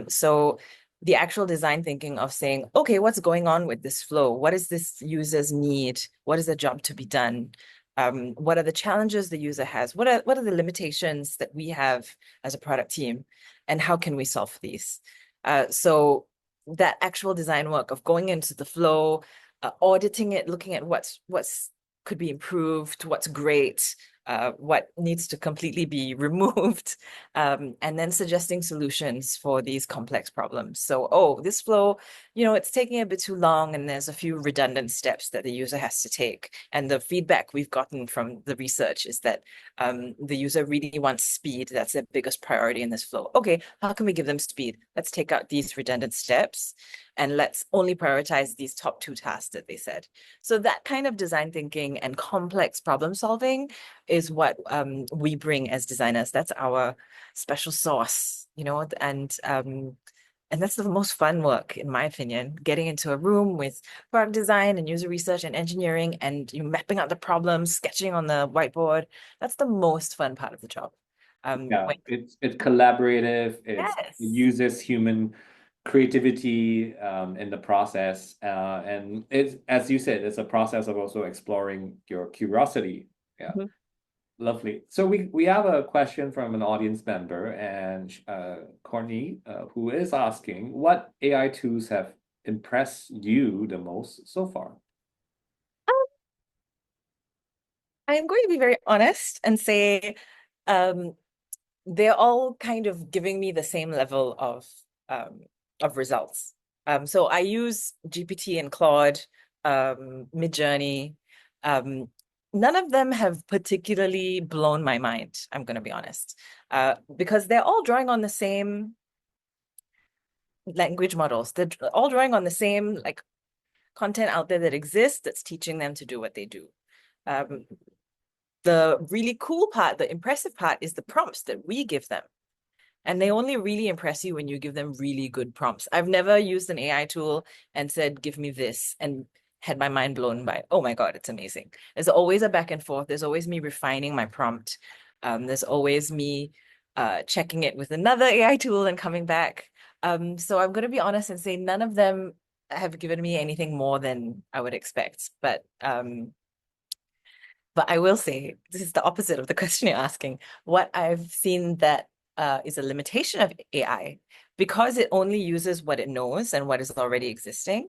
So the actual design thinking of saying, okay, what's going on with this flow? What is this user's need? What is the job to be done? What are the challenges the user has? What are the limitations that we have as a product team? And how can we solve these? So that actual design work of going into the flow, auditing it, looking at what's could be improved, what's great, what needs to completely be removed, and then suggesting solutions for these complex problems. So, oh, this flow, it's taking a bit too long, and there's a few redundant steps that the user has to take. And the feedback we've gotten from the research is that the user really wants speed. That's their biggest priority in this flow. Okay, how can we give them speed? Let's take out these redundant steps and let's only prioritize these top two tasks that they said. So that kind of design thinking and complex problem solving is what we bring as designers. That's our special sauce, and that's the most fun work, in my opinion, getting into a room with product design and user research and engineering and mapping out the problems, sketching on the whiteboard. That's the most fun part of the job. Yeah, it's collaborative. It Yes. uses human creativity in the process, and it's, as you said, it's a process of also exploring your curiosity. Yeah, Mhm. lovely. So we have a question from an audience member, and Courtney, who is asking, what AI tools have impressed you the most so far? I'm going to be very honest and say um, they're all kind of giving me the same level of results. So I use GPT and Claude, Midjourney. Um, None of them have particularly blown my mind, I'm going to be honest, because they're all drawing on the same language models. They're all drawing on the same like content out there that exists that's teaching them to do what they do. Um, the really cool part, the impressive part is the prompts that we give them. And they only really impress you when you give them really good prompts. I've never used an AI tool and said, give me this, and had my mind blown by, oh my God, it's amazing. There's always a back and forth. There's always me refining my prompt. There's always me checking it with another AI tool and coming back. So I'm going to be honest and say none of them have given me anything more than I would expect. But I will say this is the opposite of the question you're asking. What I've seen that is a limitation of AI, because it only uses what it knows and what is already existing.